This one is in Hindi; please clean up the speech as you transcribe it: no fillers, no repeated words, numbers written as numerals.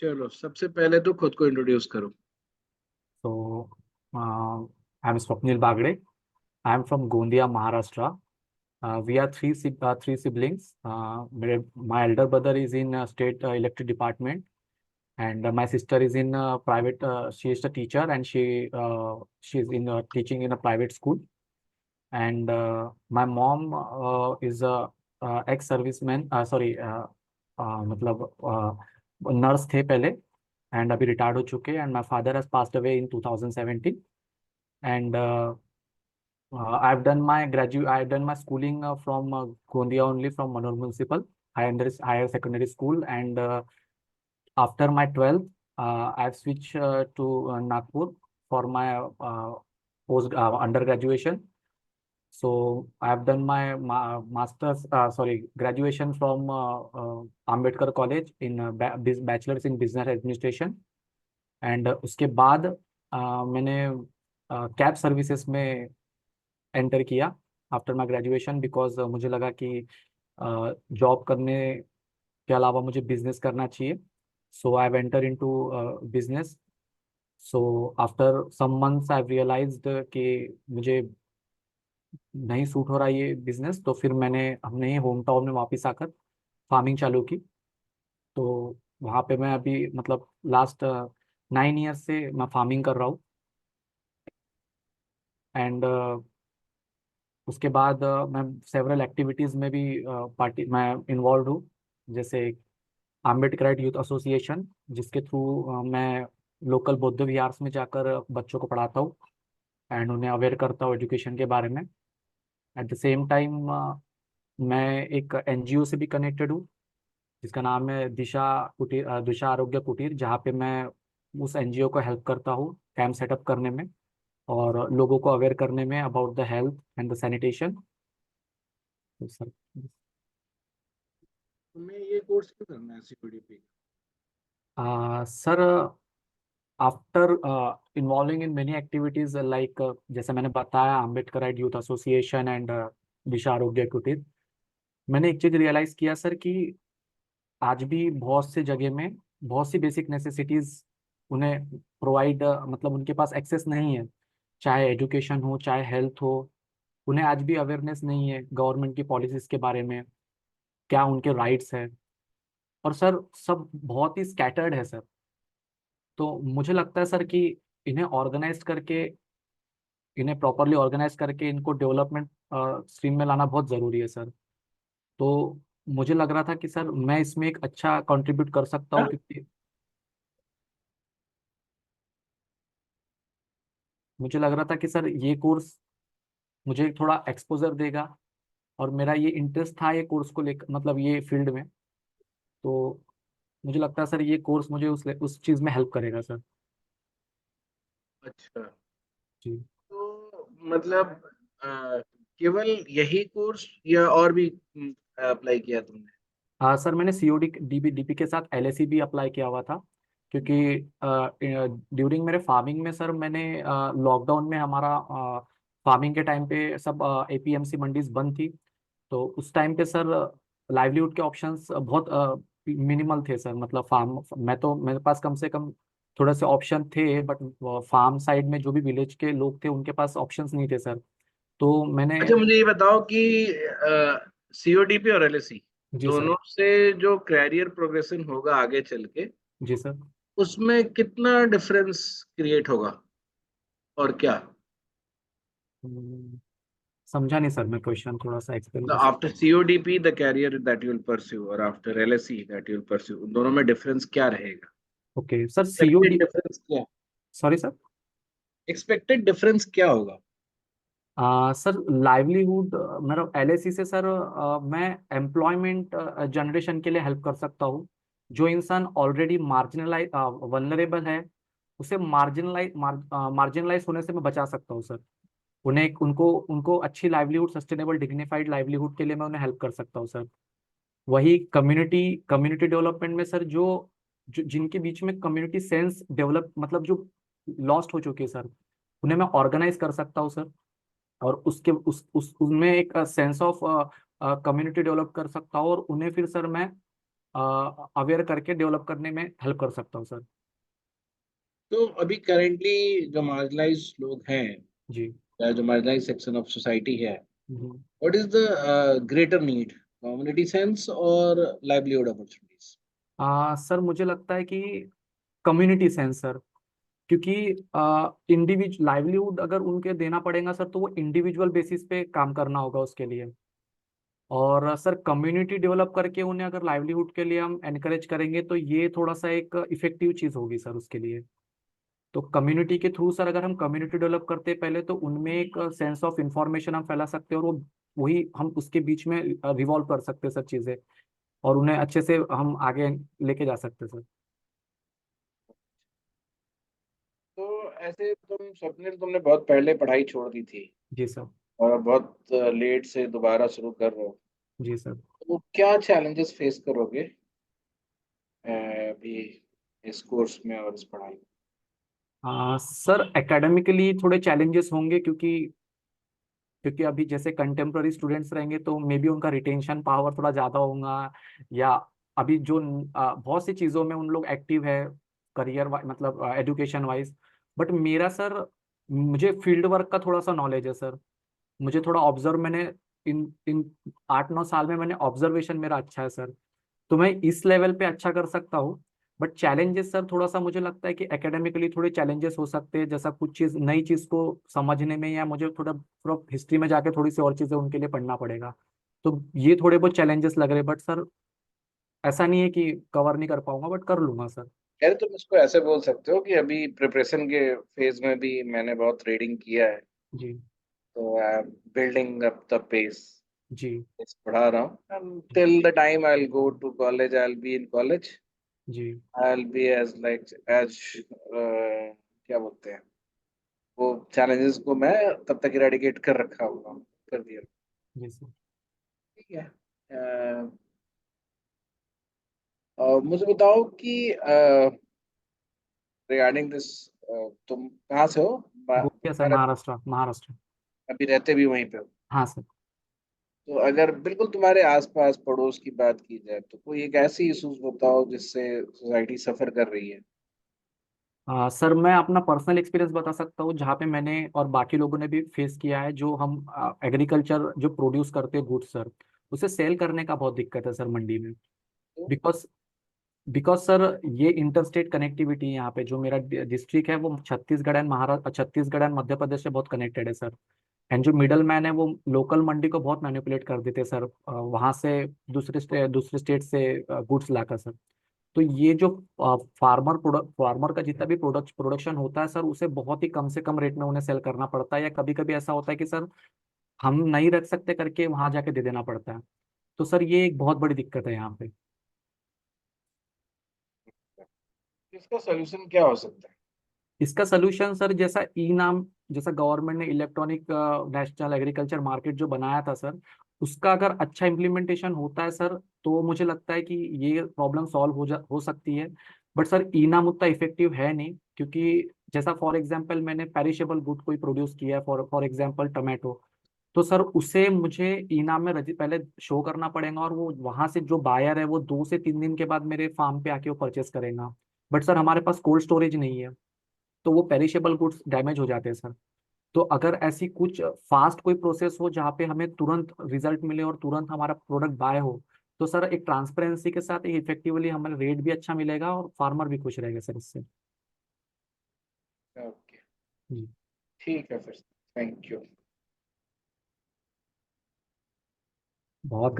चलो सबसे पहले तो खुद को इंट्रोड्यूस करो। So, I'm Swapnil Bagde. I'm from Gondia, Maharashtra. We are three siblings. My elder brother is in state electric department, and my sister is in private. She is a teacher, and she is in teaching in a private school. And my mom is a ex-serviceman. Sorry, मतलब नर्स थे पहले एंड अभी रिटायर्ड हो चुके and my father has passed away in 2017 and I've done my schooling from Gondia only from Manor Municipal higher secondary school and after my 12th I've switched to Nagpur for my post undergraduation. So I've done my master's graduation from Ambedkar College in bachelor's in business administration and उसके बाद मैंने कैब सर्विसेज में एंटर किया आफ्टर माई ग्रेजुएशन बिकॉज मुझे लगा कि जॉब करने के अलावा मुझे बिजनेस करना चाहिए. So I enter into business. So after some months I realised कि मुझे नहीं सूट हो रहा ये बिजनेस. तो फिर हमने होम टाउन में वापस आकर फार्मिंग चालू की. तो वहाँ पे मैं अभी मतलब लास्ट 9 ईयर्स से मैं फार्मिंग कर रहा हूँ. एंड उसके बाद मैं सेवरल एक्टिविटीज़ में भी पार्टी मैं इन्वॉल्व हूँ. जैसे आम्बेडकर यूथ एसोसिएशन जिसके थ्रू मैं लोकल बौद्ध विहार्स में जाकर बच्चों को पढ़ाता हूँ एंड उन्हें अवेयर करता हूँ एजुकेशन के बारे में. एट द सेम टाइम मैं एक एनजीओ से भी कनेक्टेड हूँ जिसका नाम है दिशा आरोग्य कुटीर, जहाँ पे मैं उस एनजीओ को हेल्प करता हूँ कैंप सेटअप करने में और लोगों को अवेयर करने में about the health and the sanitation. Sir. तुम्हें ये कोर्स क्यों करना है CUDP? Sir, after involving in many activities like जैसे मैंने बताया Ambedkar youth association and Disha Arogya Kutir, मैंने एक चीज रियलाइज किया सर कि आज भी बहुत से जगह में बहुत सी बेसिक नेसेसिटीज उन्हें प्रोवाइड मतलब उनके पास एक्सेस नहीं है. चाहे एजुकेशन हो चाहे हेल्थ हो, उन्हें आज भी अवेयरनेस नहीं है गवर्नमेंट की पॉलिसीज के बारे में, क्या उनके राइट्स है. और सर सब बहुत ही स्कैटर्ड है सर. तो मुझे लगता है सर कि इन्हें ऑर्गेनाइज करके इन्हें प्रॉपरली ऑर्गेनाइज करके इनको डेवलपमेंट स्ट्रीम में लाना बहुत ज़रूरी है सर. तो मुझे लग रहा था कि सर मैं इसमें एक अच्छा कंट्रीब्यूट कर सकता हूँ क्योंकि मुझे लग रहा था कि सर ये कोर्स मुझे थोड़ा एक्सपोजर देगा और मेरा ये इंटरेस्ट था ये कोर्स को लेकर मतलब ये फील्ड में. तो मुझे लगता है सर ये कोर्स मुझे उस चीज़ में हेल्प करेगा सर. अच्छा, जी. तो मतलब केवल यही कोर्स या और भी अप्लाई किया तुमने? हाँ सर, मैंने सीओडी डीपी के साथ एलएसी भी अप्लाई किया हुआ था क्योंकि ड्यूरिंग मेरे फार्मिंग में सर मैंने लॉकडाउन में हमारा फार्मिंग के टाइम पे सब एपीएमसी मंडीज बंद थी. तो उस टाइम पे सर लाइवलीहुड के ऑप्शंस बहुत मिनिमल थे सर. मतलब फार्म मैं तो मेरे पास कम से कम थोड़े से ऑप्शन थे बट फार्म साइड में जो भी विलेज के लोग थे उनके पास ऑप्शंस नहीं थे सर. तो मैंने. अच्छा, मुझे ये बताओ कि सीओडीपी और एलएसी जी सर. दोनों से जो कैरियर प्रोग्रेशन होगा आगे चल के, जी सर. उसमें कितना डिफरेंस क्रिएट होगा और क्या? हम्म, समझा नहीं सर, मैं क्वेश्चन थोड़ा सा एक्सप्लेन कर सकता after CODP the career that you will pursue और after LAC that you will pursue, उन दोनों में डिफरेंस क्या रहेगा? हूँ. Okay sir, expected COD. Difference क्या? Sorry sir. एक्सपेक्टेड डिफरेंस क्या होगा? सर लाइवलीहुड मेरा एलएसी से सर मैं एम्प्लॉयमेंट जनरेशन के लिए हेल्प कर सकता हूँ. जो इंसान ऑलरेडी मार्जिनलाइज वनरेबल है उसे मार्जिनलाइज होने से मैं बचा सकता हूँ सर. उनको उनको अच्छी लाइवलीहुड सस्टेनेबल डिग्निफाइड लाइवलीहुड के लिए मैं उन्हें हेल्प कर सकता हूँ सर. वही कम्युनिटी कम्युनिटी डेवलपमेंट में सर जो जिनके बीच में कम्युनिटी सेंस डेवलप मतलब जो लॉस्ट हो चुके हैं सर, उन्हें मैं ऑर्गेनाइज कर सकता हूँ सर. और उसके उस उसमें एक सेंस ऑफ कम्युनिटी डेवलप कर सकता हूँ और उन्हें फिर सर मैं अवेयर करके डेवलप करने में हेल्प कर सकता हूँ सर। तो अभी करेंटली जो मार्जिनलाइज लोग हैं जी। या जो मार्जिनलाइज सेक्शन ऑफ सोसाइटी है, hmm. What is the greater need, community sense और लाइवलीहुड अपॉर्चुनिटीज? सर मुझे लगता है कि कम्युनिटी सेंस सर, क्योंकि इंडिविजुअल लाइवलीहुड अगर उनके देना पड़ेगा सर तो वो इंडिविजुअल बेसिस पे काम करना होगा उसके लिए। और सर कम्युनिटी डेवलप करके उन्हें अगर लाइवलीहुड के लिए हम एनकरेज करेंगे तो ये थोड़ा सा एक इफेक्टिव चीज़ होगी सर उसके लिए। तो कम्युनिटी के थ्रू सर अगर हम कम्युनिटी डेवलप करते हैं पहले तो उनमें एक सेंस ऑफ इंफॉर्मेशन हम फैला सकते हैं और वो वही हम उसके बीच में रिवॉल्व कर सकते हैं सब चीज़ें, और उन्हें अच्छे से हम आगे लेके जा सकते हैं सर। तो ऐसे तुम स्वप्निल, तुमने बहुत पहले पढ़ाई छोड़ दी थी जी सर। और बहुत लेट से दोबारा शुरू कर रहे हो, जी सर। तो क्या चैलेंजेस फेस करोगे अभी इस कोर्स में और इस पढ़ाई में? सर एकेडमिकली थोड़े चैलेंजेस होंगे, क्योंकि क्योंकि अभी जैसे कंटेम्प्ररी स्टूडेंट्स रहेंगे तो मे बी उनका रिटेंशन पावर थोड़ा ज़्यादा होगा, या अभी जो बहुत सी चीज़ों में उन लोग एक्टिव है करियर मतलब एजुकेशन वाइज। बट मेरा सर, मुझे फील्ड वर्क का थोड़ा सा नॉलेज है सर। मुझे थोड़ा ऑब्जर्व मैंने इन इन 8-9 साल में मैंने ऑब्जर्वेशन मेरा अच्छा है सर। तो मैं इस लेवल पे अच्छा कर सकता हूँ। बट चैलेंजेस सर थोड़ा सा मुझे लगता है कि एकेडमिकली थोड़े चैलेंजेस हो सकते हैं, जैसा कुछ चीज़ नई चीज़ को समझने में, या मुझे थोड़ा थोड़ा हिस्ट्री में जाके थोड़ी सी और चीज़ें उनके लिए पढ़ना पड़ेगा। तो ये थोड़े बहुत चैलेंजेस लग रहे हैं, बट सर ऐसा नहीं है कि कवर नहीं कर पाऊंगा, बट कर लूंगा सर। यार तुम इसको ऐसे बोल सकते हो कि अभी प्रिपरेशन के फेज में भी मैंने बहुत रीडिंग किया है, जी। तो I am building up the pace, जी। पढ़ा रहा हूँ, and till the time I will go to college, I will be in college, जी। I will be as like as क्या बोलते हैं, वो चैलेंजेस को मैं तब तक इरेडिकेट कर रखा हुआ हूँ, कर दिया। जी सर। ठीक है। मुझे बताओ कि रिगार्डिंग दिस, तुम कहाँ से हो? गोपिया सर, महाराष्ट्र महाराष्ट्र। अभी रहते भी वहीं पे हो? हाँ सर। तो अगर बिल्कुल तुम्हारे आसपास पड़ोस की बात की जाए तो कोई एक ऐसी इशूज बताओ जिससे सोसाइटी सफर कर रही है। सर मैं अपना पर्सनल एक्सपीरियंस बता सकता हूँ जहाँ पे मैंने और बाकी लोगों ने भी फेस किया है। जो हम एग्रीकल्चर जो प्रोड्यूस करते हैं गुड्स सर, उसे सेल करने का बहुत दिक्कत है सर मंडी में। तो बिकॉज बिकॉज सर ये इंटरस्टेट कनेक्टिविटी यहाँ पे जो मेरा डिस्ट्रिक्ट है वो छत्तीसगढ़ एंड महाराष्ट्र, छत्तीसगढ़ एंड मध्य प्रदेश से बहुत कनेक्टेड है सर। एंड जो मिडल मैन है वो लोकल मंडी को बहुत मैनिपुलेट कर देते हैं सर, वहाँ से दूसरे स्टेट से गुड्स लाकर सर। तो ये जो फार्मर का जितना भी प्रोडक्शन होता है सर, उसे बहुत ही कम से कम रेट में उन्हें सेल करना पड़ता है, या कभी कभी ऐसा होता है कि सर हम नहीं रख सकते करके वहां जाके दे देना पड़ता है। तो सर ये एक बहुत बड़ी दिक्कत है यहाँ पे। इसका सोल्यूशन क्या हो सकता है? इसका सोल्यूशन सर, जैसा ई नाम, जैसा गवर्नमेंट ने इलेक्ट्रॉनिक नेशनल एग्रीकल्चर मार्केट जो बनाया था सर, उसका अगर अच्छा इम्प्लीमेंटेशन होता है सर तो मुझे लगता है कि ये प्रॉब्लम सॉल्व हो सकती है। बट सर ई नाम उतना इफेक्टिव है नहीं, क्योंकि जैसा फॉर एग्जांपल मैंने पेरिशेबल गुड कोई प्रोड्यूस किया है, फॉर फॉर एग्जांपल टमाटो, तो सर उसे मुझे ई नाम में पहले शो करना पड़ेगा, और वो वहां से जो बायर है वो 2 से 3 दिन के बाद मेरे फार्म पे आके वो परचेस करेगा। बट सर हमारे पास कोल्ड स्टोरेज नहीं है, तो वो पेरिशेबल गुड्स डैमेज हो जाते हैं सर। तो अगर ऐसी कुछ फास्ट कोई प्रोसेस हो जहाँ पे हमें तुरंत रिजल्ट मिले और तुरंत हमारा प्रोडक्ट बाय हो, तो सर एक ट्रांसपेरेंसी के साथ एक इफेक्टिवली हमारा रेट भी अच्छा मिलेगा और फार्मर भी खुश रहेगा सर इससे। ओके, जी। ठीक है फिर, थैंक यू। बहुत